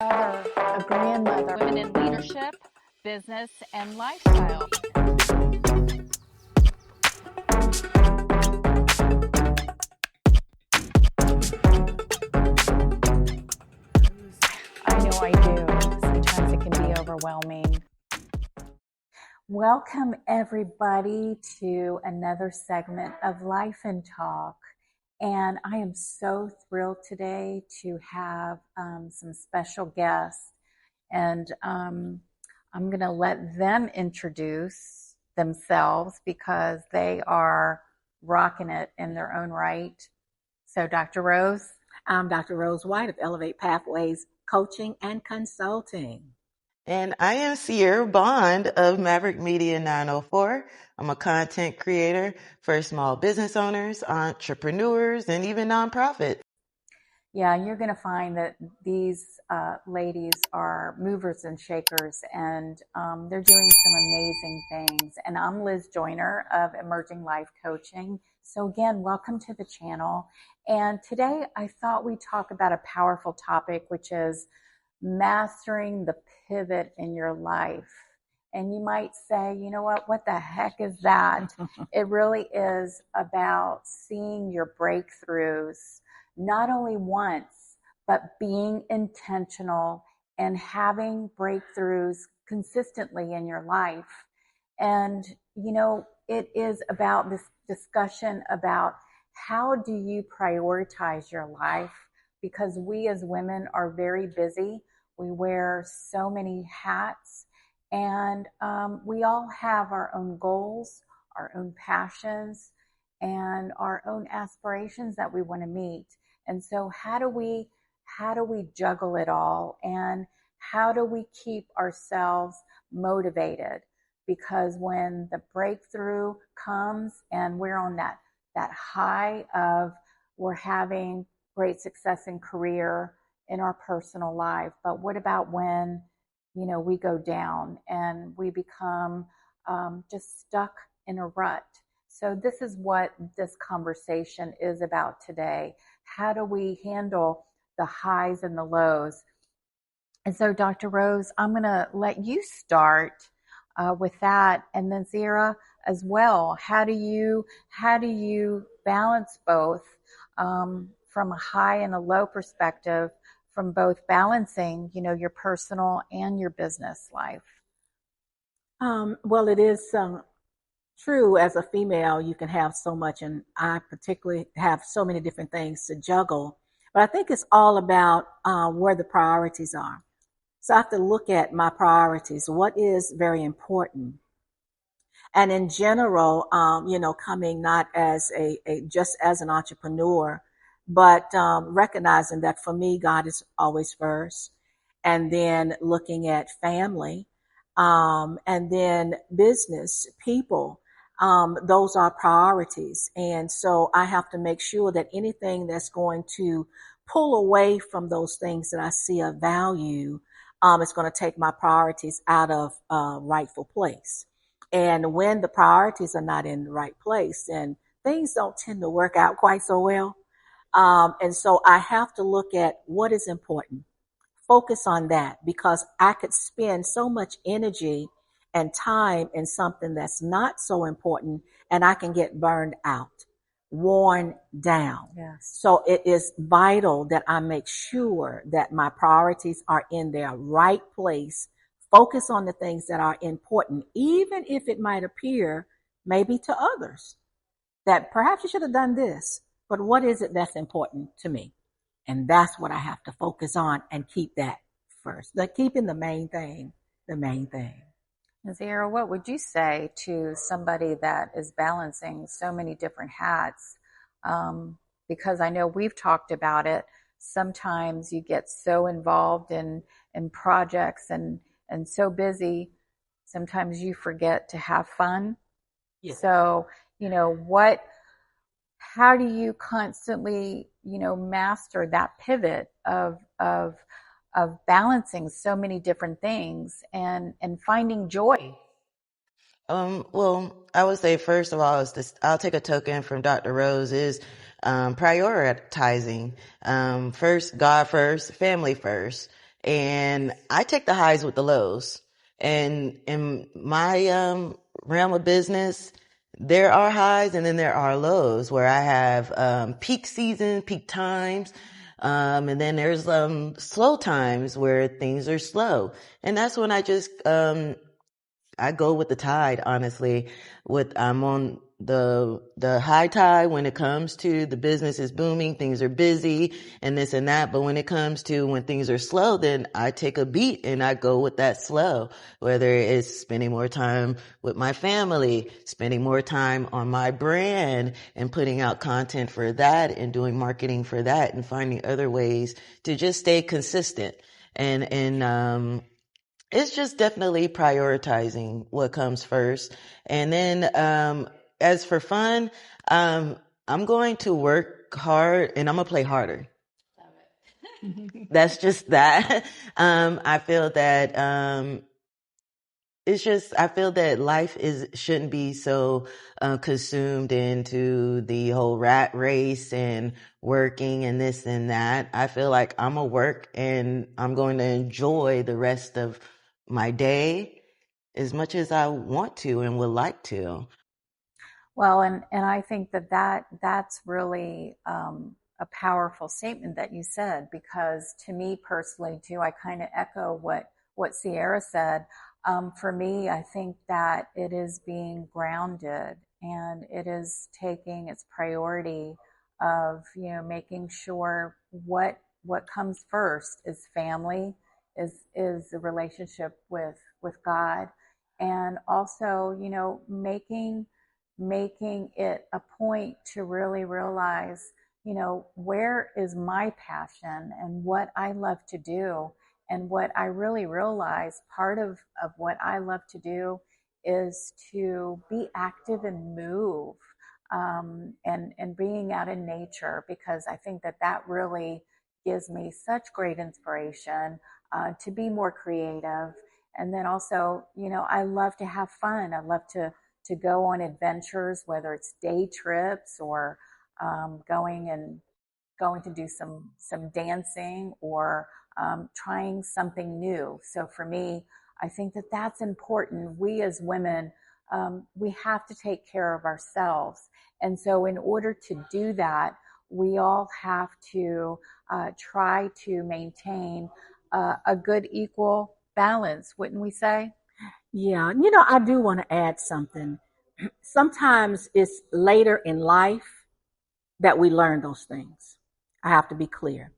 a grandmother, women in leadership, business, and lifestyle. I know I do. Sometimes it can be overwhelming. Welcome, everybody, to another segment of Lifi'n Talk. And I am so thrilled today to have some special guests. And I'm going to let them introduce themselves because they are rocking it in their own right. So, Dr. Rose. I'm Dr. Rose White of Elevate Pathways Coaching and Consulting. And I am Sierra Bond of Maverick Media 904. I'm a content creator for small business owners, entrepreneurs, and even nonprofits. Yeah, you're going to find that these ladies are movers and shakers, and they're doing some amazing things. And I'm Liz Joyner of Emerging Life Coaching. So again, welcome to the channel. And today I thought we'd talk about a powerful topic, which is mastering the pivot in your life. And you might say, you know what the heck is that? It really is about seeing your breakthroughs, not only once, but being intentional and having breakthroughs consistently in your life. And, it is about this discussion about how do you prioritize your life? Because we as women are very busy. We wear so many hats, and we all have our own goals, our own passions, and our own aspirations that we want to meet. And so how do we juggle it all, and how do we keep ourselves motivated? Because when the breakthrough comes and we're on that high of we're having great success in career, in our personal life, but what about when we go down and we become just stuck in a rut? So this is what this conversation is about today. How do we handle the highs and the lows? And so, Dr. Rose, I'm going to let you start with that, and then Zira as well. How do you balance both from a high and a low perspective, from both balancing, your personal and your business life? Well, it is true. As a female, you can have so much, and I particularly have so many different things to juggle. But I think it's all about where the priorities are. So I have to look at my priorities. What is very important? And in general, coming not as just as an entrepreneur, but recognizing that for me, God is always first, and then looking at family, and then business, people. Those are priorities. And so I have to make sure that anything that's going to pull away from those things that I see of value, is going to take my priorities out of rightful place. And when the priorities are not in the right place, then things don't tend to work out quite so well. And so I have to look at what is important, focus on that, because I could spend so much energy and time in something that's not so important, and I can get burned out, worn down. Yes. So it is vital that I make sure that my priorities are in their right place. Focus on the things that are important, even if it might appear maybe to others that perhaps you should have done this, but what is it that's important to me? And that's what I have to focus on and keep that first. Like keeping the main thing, the main thing. Zara, what would you say to somebody that is balancing so many different hats? Because I know we've talked about it. Sometimes you get so involved in projects and so busy, sometimes you forget to have fun. Yes. So, how do you constantly, master that pivot of balancing so many different things and finding joy? Well, I would say first of all, I'll take a token from Dr. Rose is prioritizing. First, God first, family first. And I take the highs with the lows. And in my realm of business, there are highs and then there are lows where I have peak season, peak times. And then there's slow times where things are slow. And that's when I just I go with the tide, honestly. I'm on the high tide when it comes to the business is booming, things are busy and this and that. But when it comes to when things are slow, then I take a beat and I go with that slow, whether it's spending more time with my family, spending more time on my brand and putting out content for that and doing marketing for that and finding other ways to just stay consistent. And it's just definitely prioritizing what comes first. And then, as for fun, I'm going to work hard and I'm going to play harder. That's just that. I feel that, I feel that shouldn't be so consumed into the whole rat race and working and this and that. I feel like I'm gonna work and I'm going to enjoy the rest of my day as much as I want to and would like to. Well, and I think that's really a powerful statement that you said, because to me personally too, I kind of echo what Sierra said. For me, I think that it is being grounded and it is taking its priority of, making sure what comes first is family, is the relationship with God, and also, making it a point to really realize, where is my passion and what I love to do. And what I really realize, part of what I love to do is to be active and move, and being out in nature, because I think that really gives me such great inspiration to be more creative. And then also, I love to have fun. I love to go on adventures, whether it's day trips or going to do some dancing or trying something new. So for me, I think that's important. We as women, we have to take care of ourselves, and so in order to do that, we all have to try to maintain a good equal balance, wouldn't we say? Yeah, I do want to add something. Sometimes it's later in life that we learn those things. I have to be clear.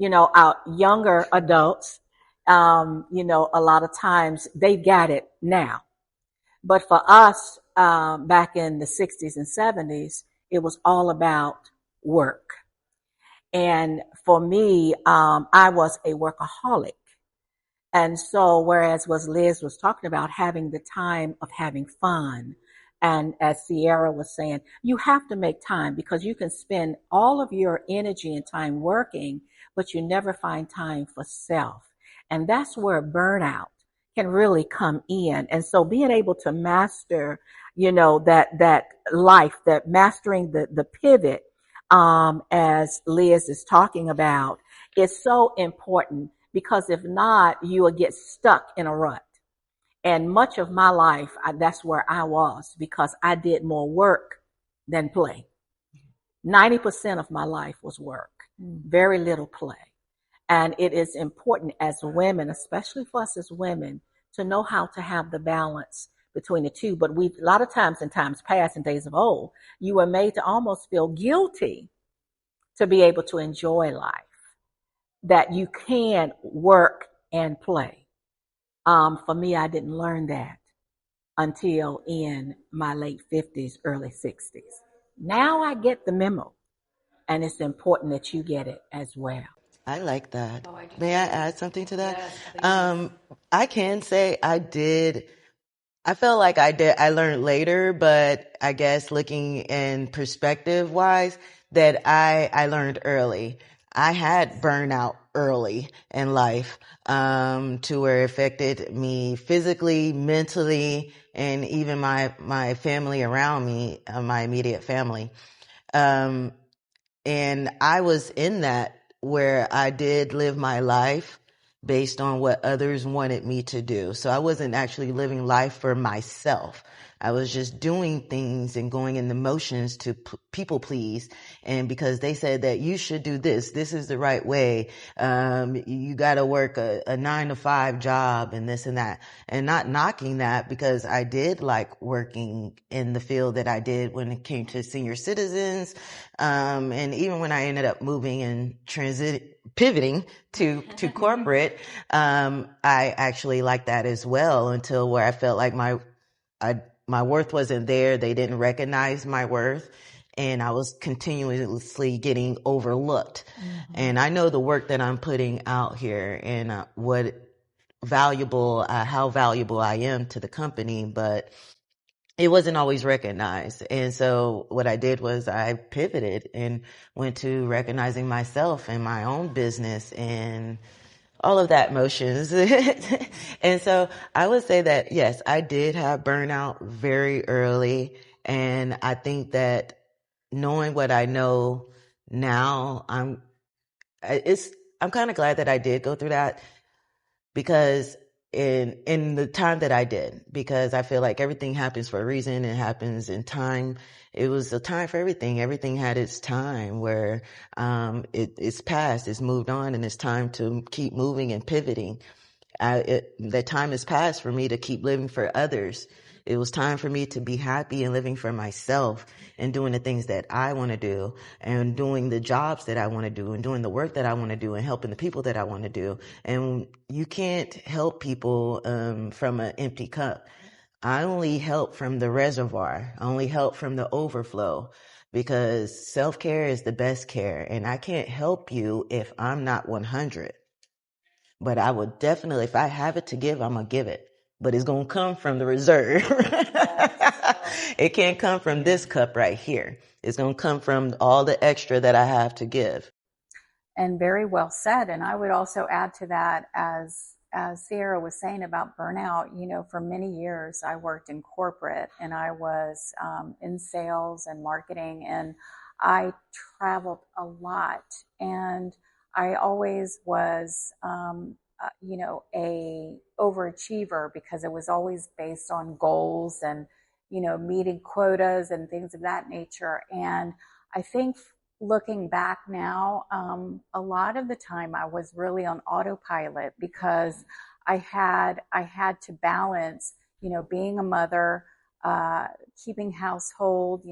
Our younger adults, a lot of times they got it now. But for us, back in the 60s and 70s, it was all about work. And for me, I was a workaholic. And so, whereas what Liz was talking about, having the time of having fun, and as Sierra was saying, you have to make time, because you can spend all of your energy and time working, but you never find time for self. And that's where burnout can really come in. And so being able to master, that life, that mastering the pivot, as Liz is talking about, is so important, because if not, you will get stuck in a rut. And much of my life, that's where I was, because I did more work than play. 90% of my life was work, very little play. And it is important as women, especially for us as women, to know how to have the balance between the two. But a lot of times, in times past, in days of old, you were made to almost feel guilty to be able to enjoy life, that you can work and play. For me, I didn't learn that until in my late 50s, early 60s. Now I get the memo, and it's important that you get it as well. I like that. May I add something to that? Yes, I can say I feel like I learned later, but I guess looking in perspective wise, that I learned early. I had burnout early in life, to where it affected me physically, mentally, and even my family around me, my immediate family. And I was in that where I did live my life, based on what others wanted me to do. So I wasn't actually living life for myself. I was just doing things and going in the motions to people please. And because they said that you should do this, this is the right way. You got to work a 9-to-5 job and this and that, and not knocking that, because I did like working in the field that I did when it came to senior citizens. And even when I ended up moving and pivoting to corporate, I actually liked that as well, until where I felt like my worth wasn't there. They didn't recognize my worth, and I was continuously getting overlooked. Mm-hmm. And I know the work that I'm putting out here and how valuable I am to the company, but it wasn't always recognized. And so what I did was I pivoted and went to recognizing myself and my own business and all of that motions. And so I would say that, yes, I did have burnout very early. And I think that knowing what I know now, I'm kind of glad that I did go through that, because in the time that I did, because I feel like everything happens for a reason. It happens in time. It was a time for everything. Everything had its time where it's past, it's moved on, and it's time to keep moving and pivoting. That time has passed for me to keep living for others. It was time for me to be happy and living for myself and doing the things that I want to do and doing the jobs that I want to do and doing the work that I want to do and helping the people that I want to do. And you can't help people from an empty cup. I only help from the reservoir. I only help from the overflow, because self-care is the best care. And I can't help you if I'm not 100. But I would definitely, if I have it to give, I'm going to give it. But it's going to come from the reserve. It can't come from this cup right here. It's going to come from all the extra that I have to give. And very well said. And I would also add to that, as Sierra was saying about burnout, for many years I worked in corporate, and I was in sales and marketing, and I traveled a lot, and I always was, a overachiever, because it was always based on goals and, meeting quotas and things of that nature. And I think, looking back now, a lot of the time I was really on autopilot, because I had to balance, being a mother, keeping household,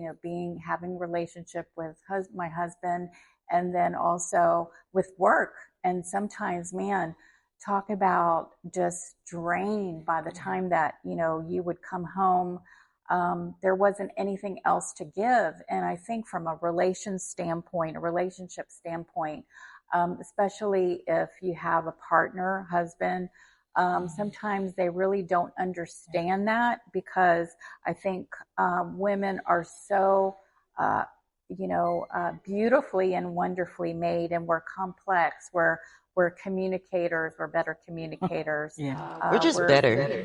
having relationship with my husband, and then also with work. And sometimes, man, talk about just drained by the time that, you would come home. There wasn't anything else to give. And I think from a relationship standpoint, especially if you have a partner, husband, sometimes they really don't understand that, because I think women are so, beautifully and wonderfully made, and we're complex. We're communicators. We're better communicators. Yeah. We're just better.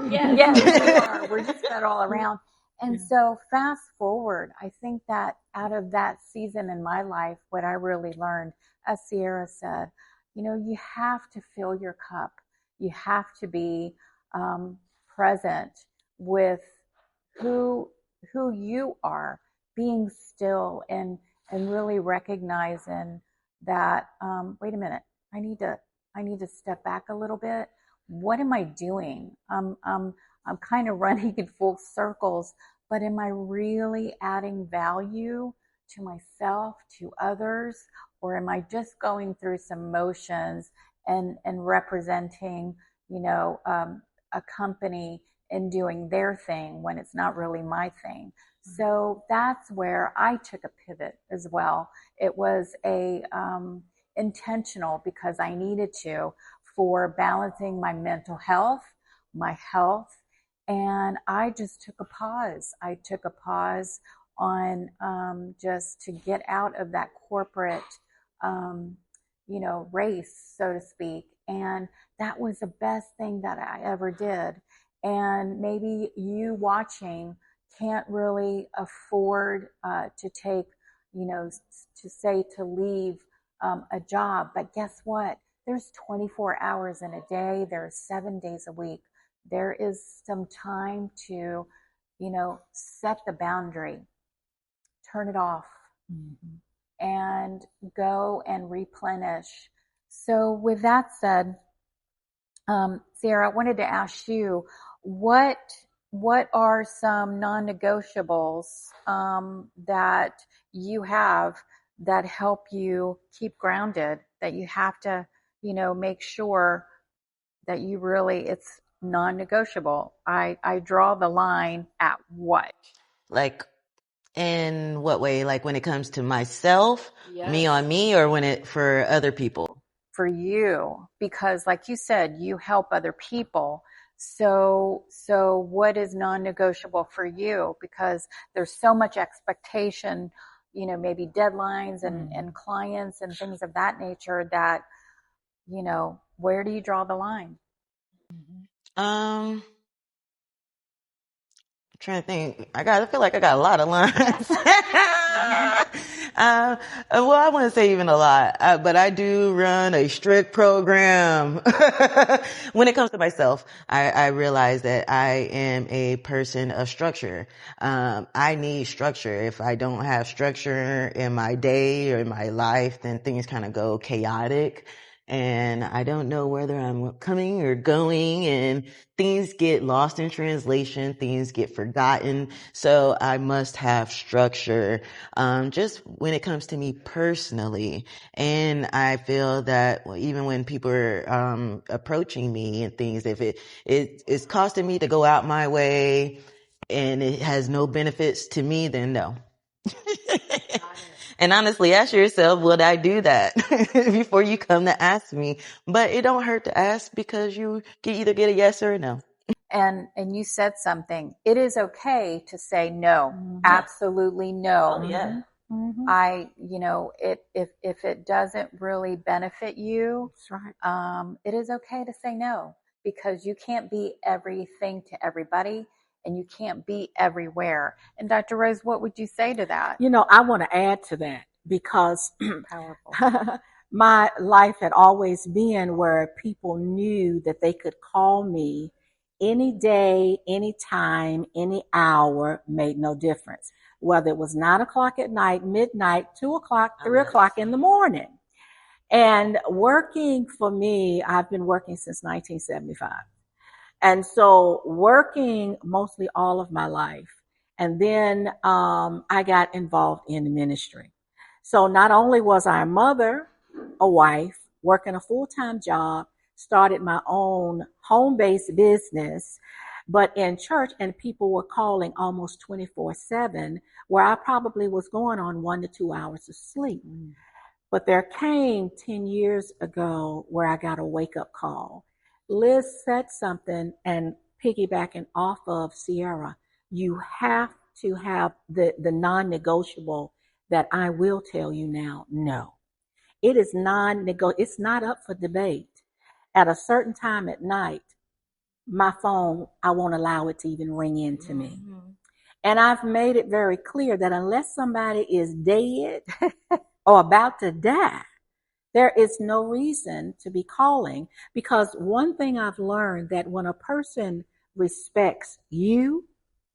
Yes, we are. We're just better all around. And so fast forward, I think that out of that season in my life, what I really learned, as Sierra said, you have to fill your cup. You have to be present with who you are, being still, and really recognizing that, wait a minute, I need to step back a little bit. What am I doing? I'm kind of running in full circles, but am I really adding value to myself, to others, or am I just going through some motions and representing, a company and doing their thing when it's not really my thing? So that's where I took a pivot as well. It was intentional, because I needed to, for balancing my mental health, my health, and I just took a pause. I took a pause on just to get out of that corporate, race, so to speak. And that was the best thing that I ever did. And maybe you watching can't really afford to take, to leave a job. But guess what? there's 24 hours in a day, there's 7 days a week. There is some time to, set the boundary, turn it off, and go and replenish. So with that said, Sarah, I wanted to ask you, what are some non-negotiables that you have that help you keep grounded, that you have to, make sure that you really, it's non-negotiable? I draw the line at what? Like, in what way? Like when it comes to myself, me on me, or when it for other people? For you, because like you said, you help other people. So what is non-negotiable for you? Because there's so much expectation, maybe deadlines and clients and things of that nature that, where do you draw the line? Trying to think. I feel like I got a lot of lines. Well, I wouldn't say even a lot, but I do run a strict program. When it comes to myself, I realize that I am a person of structure. I need structure. If I don't have structure in my day or in my life, then things kind of go chaotic. And I don't know whether I'm coming or going, and things get lost in translation, things get forgotten. So I must have structure, just when it comes to me personally. And I feel that even when people are, approaching me and things, if it's costing me to go out my way and it has no benefits to me, then no. And honestly, ask yourself, would I do that before you come to ask me? But it don't hurt to ask, because you can either get a yes or a no. And you said something. It is okay to say no. Absolutely no. Oh, yeah. If it doesn't really benefit you, That's right. it is okay to say no, because you can't be everything to everybody, and you can't be everywhere. And Dr. Rose, what would you say to that? I want to add to that, because Powerful. my life had always been where people knew that they could call me any day, any time, any hour, made no difference. Whether it was 9 o'clock at night, midnight, 2 o'clock, 3 o'clock in the morning. And working for me, I've been working since 1975. And so working mostly all of my life. And then I got involved in ministry. So not only was I a mother, a wife, working a full-time job, started my own home-based business, but in church, and people were calling almost 24/7, where I probably was going on 1 to 2 hours of sleep. But there came 10 years ago where I got a wake-up call. Liz said something, and piggybacking off of Sierra, you have to have the non-negotiable that I will tell you now. No, it is non-negotiable. It's not up for debate. At a certain time at night, my phone, I won't allow it to even ring into me. And I've made it very clear that unless somebody is dead or about to die, there is no reason to be calling. Because one thing I've learned, that when a person respects you,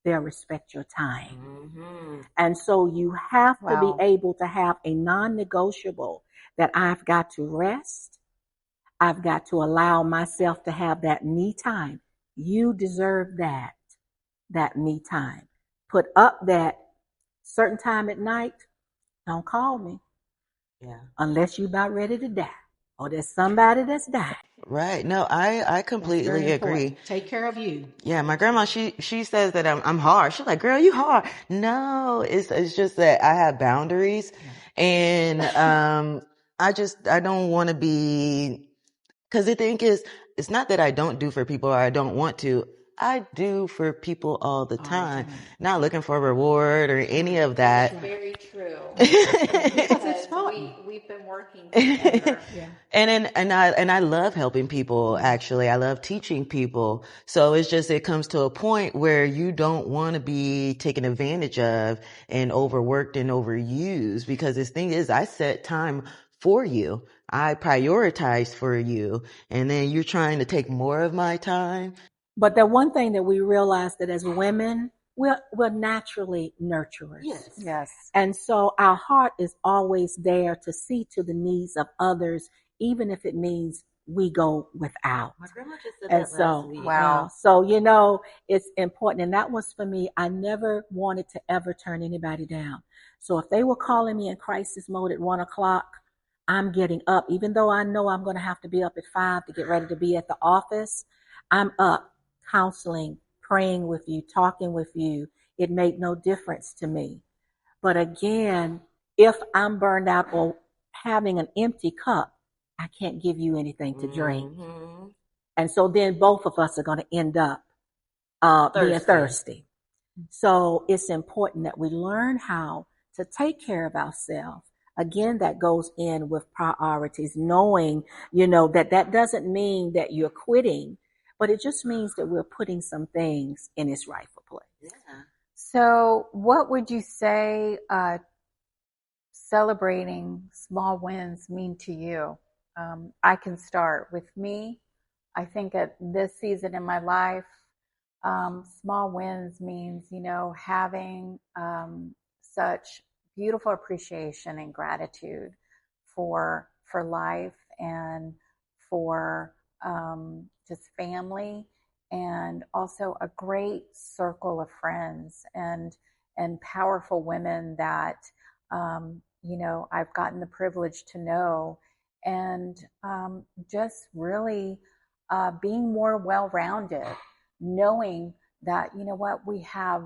they'll respect your time. And so you have to be able to have a non-negotiable that I've got to rest. I've got to allow myself to have that me time. You deserve that me time. Put up that certain time at night. Don't call me. Yeah. Unless you're about ready to die, or there's somebody that's died. Right. No, I completely agree. Take care of you. Yeah, my grandma, she says that I'm hard. She's like, girl, you hard. No, it's just that I have boundaries, and I don't want to be, because the thing is, it's not that I don't do for people or I don't want to. I do for people all the time. Not looking for a reward or any of that. That's very true. Because it's fun. We've been working together. And I love helping people. Actually, I love teaching people. So it's just, it comes to a point where you don't want to be taken advantage of and overworked and overused, because this thing is, I set time for you. I prioritize for you, and then you're trying to take more of my time. But the one thing that we realize that as women, we're naturally nurturers. Yes. And so our heart is always there to see to the needs of others, even if it means we go without. My grandma just said And that so, last week. Wow. so, it's important. And that was for me. I never wanted to ever turn anybody down. So if they were calling me in crisis mode at 1 o'clock, I'm getting up, even though I know I'm going to have to be up at 5 to get ready to be at the office. I'm up, counseling, praying with you, talking with you. It made no difference to me. But again, if I'm burned out or having an empty cup, I can't give you anything to drink. Mm-hmm. And so then both of us are going to end up being thirsty. So it's important that we learn how to take care of ourselves. Again, that goes in with priorities, knowing, that doesn't mean that you're quitting, but it just means that we're putting some things in its rightful place. Yeah. So, what would you say celebrating small wins mean to you? I can start with me. I think at this season in my life, small wins means, having such beautiful appreciation and gratitude for life and for just family, and also a great circle of friends and powerful women that I've gotten the privilege to know, and just really being more well-rounded, knowing that, we have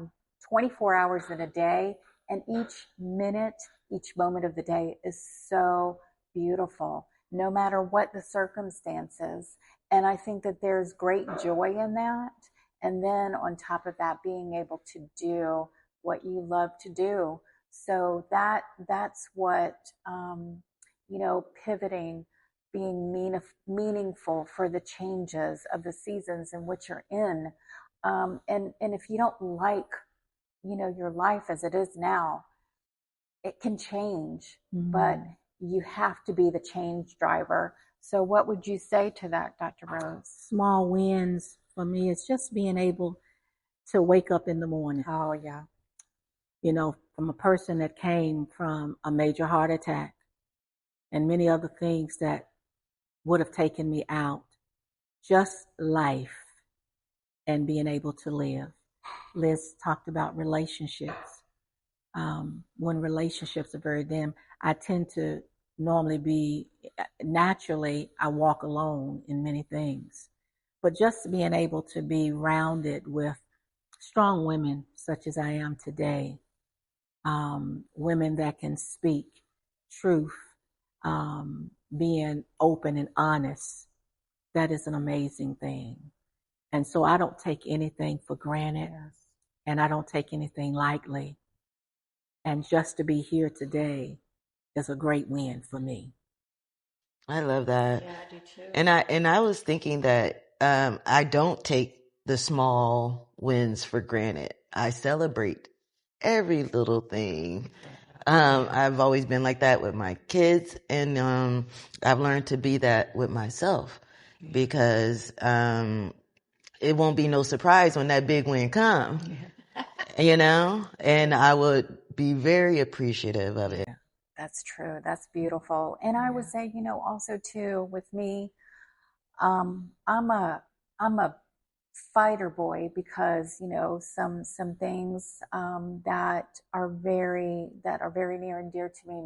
24 hours in a day, and each minute, each moment of the day is so beautiful, no matter what the circumstances. And I think that there's great joy in that. And then on top of that, being able to do what you love to do. So that's what, pivoting, being meaningful for the changes of the seasons in which you're in. And if you don't like, your life as it is now, it can change, but you have to be the change driver. So what would you say to that, Dr. Rose? Small wins for me is just being able to wake up in the morning. Oh, yeah. From a person that came from a major heart attack and many other things that would have taken me out, just life and being able to live. Liz talked about relationships. When relationships are very dim, I tend to normally naturally, I walk alone in many things. But just being able to be rounded with strong women such as I am today, women that can speak truth, being open and honest, that is an amazing thing. And so I don't take anything for granted, and I don't take anything lightly. And just to be here today is a great win for me. I love that. Yeah, I do too. And I was thinking that I don't take the small wins for granted. I celebrate every little thing. I've always been like that with my kids, and I've learned to be that with myself, because it won't be no surprise when that big win comes, and I would be very appreciative of it. That's true. That's beautiful. And I would say, also too, with me, I'm a fighter boy, because some things that are very near and dear to me.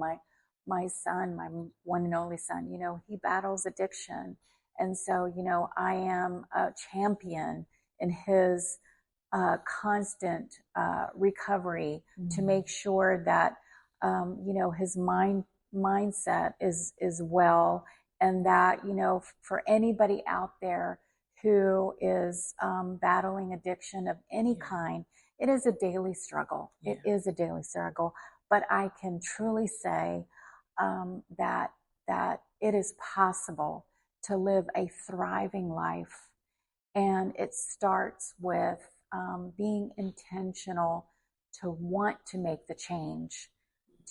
My son, my one and only son, he battles addiction, and so I am a champion in his constant recovery, to make sure that his mindset is well, and that for anybody out there who is battling addiction of any kind, it is a daily struggle. It is a daily struggle, but I can truly say that it is possible to live a thriving life, and it starts with being intentional to want to make the change,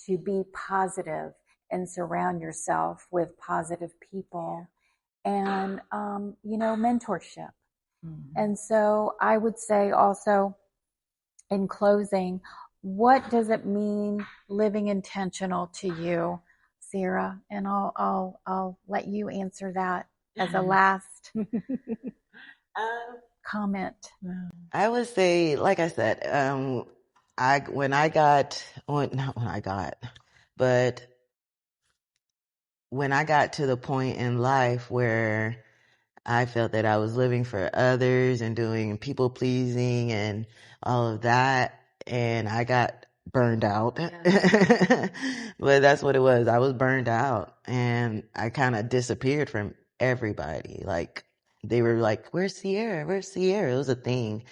to be positive, and surround yourself with positive people and, mentorship. Mm-hmm. And so I would say also, in closing, what does it mean living intentional to you, Sarah? And I'll let you answer that as a last comment. I would say, like I said, when I got to the point in life where I felt that I was living for others and doing people pleasing and all of that, and I got burned out. Yeah. But that's what it was. I was burned out, and I kind of disappeared from everybody. Like, they were like, "Where's Sierra? Where's Sierra?" It was a thing.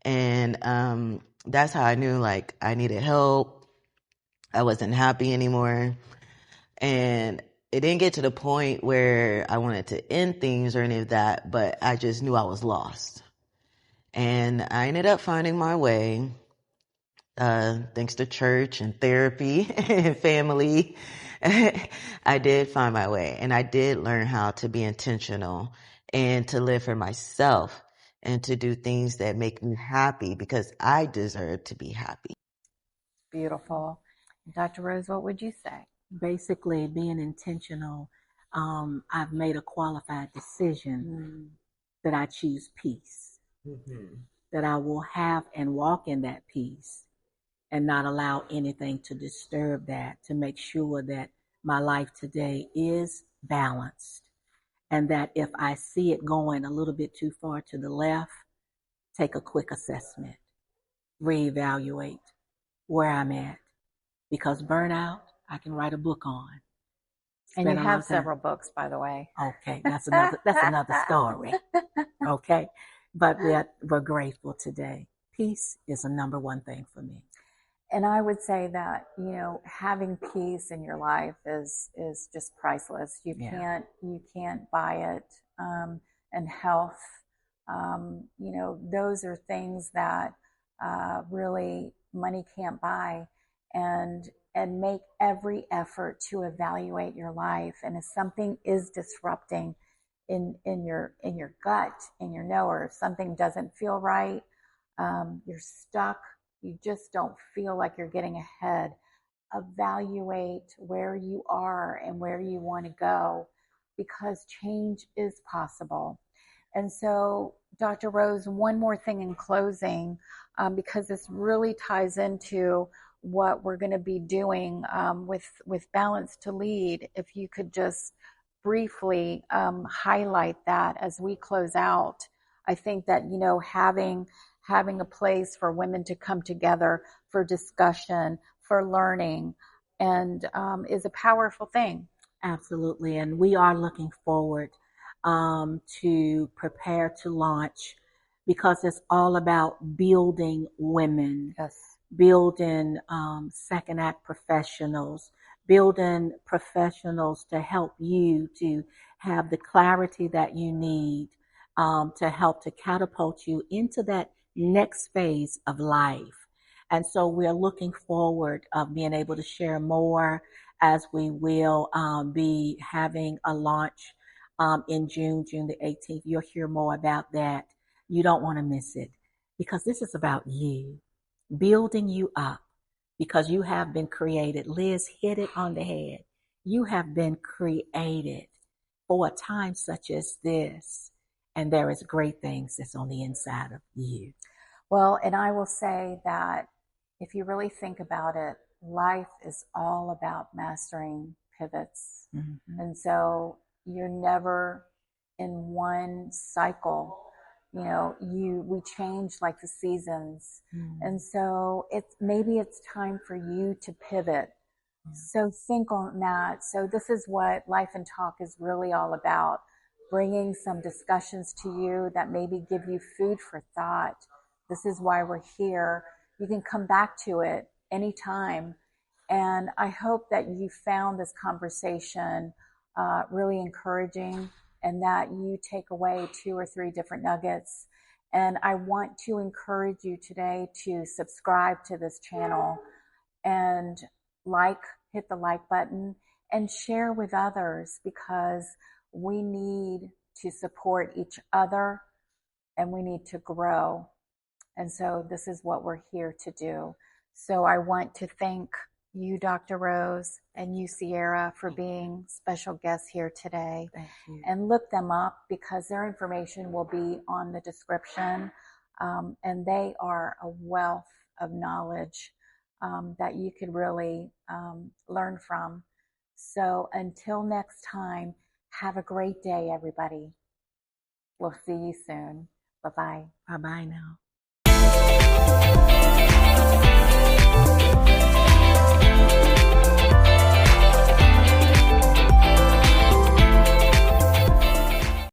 And that's how I knew, like, I needed help. I wasn't happy anymore. And it didn't get to the point where I wanted to end things or any of that, but I just knew I was lost. And I ended up finding my way, thanks to church and therapy and family. I did find my way, and I did learn how to be intentional and to live for myself and to do things that make me happy, because I deserve to be happy. Beautiful. Dr. Rose, what would you say? Basically, being intentional, I've made a qualified decision that I choose peace, that I will have and walk in that peace and not allow anything to disturb that, to make sure that my life today is balanced, and that if I see it going a little bit too far to the left, take a quick assessment, reevaluate where I'm at, because burnout, I can write a book on. And you have several books, by the way. Okay, that's another story. Okay, but we're grateful today. Peace is the number one thing for me. And I would say that, having peace in your life is just priceless. You can't buy it. And health, those are things that really money can't buy. And make every effort to evaluate your life. And if something is disrupting in your gut, in your knower, if something doesn't feel right, you're stuck, you just don't feel like you're getting ahead, evaluate where you are and where you want to go, because change is possible. And so, Dr. Rose, one more thing in closing, because this really ties into what we're going to be doing with Balance to Lead. If you could just briefly highlight that as we close out. I think that, having a place for women to come together for discussion, for learning, and is a powerful thing. Absolutely. And we are looking forward to prepare to launch, because it's all about building women. Yes. Building second act professionals, building professionals to help you to have the clarity that you need to help to catapult you into that next phase of life. And so we're looking forward of being able to share more, as we will be having a launch in June the 18th. You'll hear more about that. You don't want to miss it, because this is about you, building you up, because you have been created. Liz hit it on the head. You have been created for a time such as this, and there is great things that's on the inside of you. Well, and I will say that if you really think about it, life is all about mastering pivots. Mm-hmm. And so you're never in one cycle. We change like the seasons. And so maybe it's time for you to pivot. So think on that. So this is what Lifi'n Talk is really all about, bringing some discussions to you that maybe give you food for thought. This is why we're here. You can come back to it anytime. And I hope that you found this conversation really encouraging, and that you take away 2 or 3 different nuggets. And I want to encourage you today to subscribe to this channel and hit the like button, and share with others, because we need to support each other and we need to grow. And so this is what we're here to do. So I want to thank you, Dr. Rose, and you, Sierra, for being special guests here today. Thank you. And look them up, because their information will be on the description. And they are a wealth of knowledge that you could really learn from. So until next time, have a great day, everybody. We'll see you soon. Bye-bye. Bye-bye now.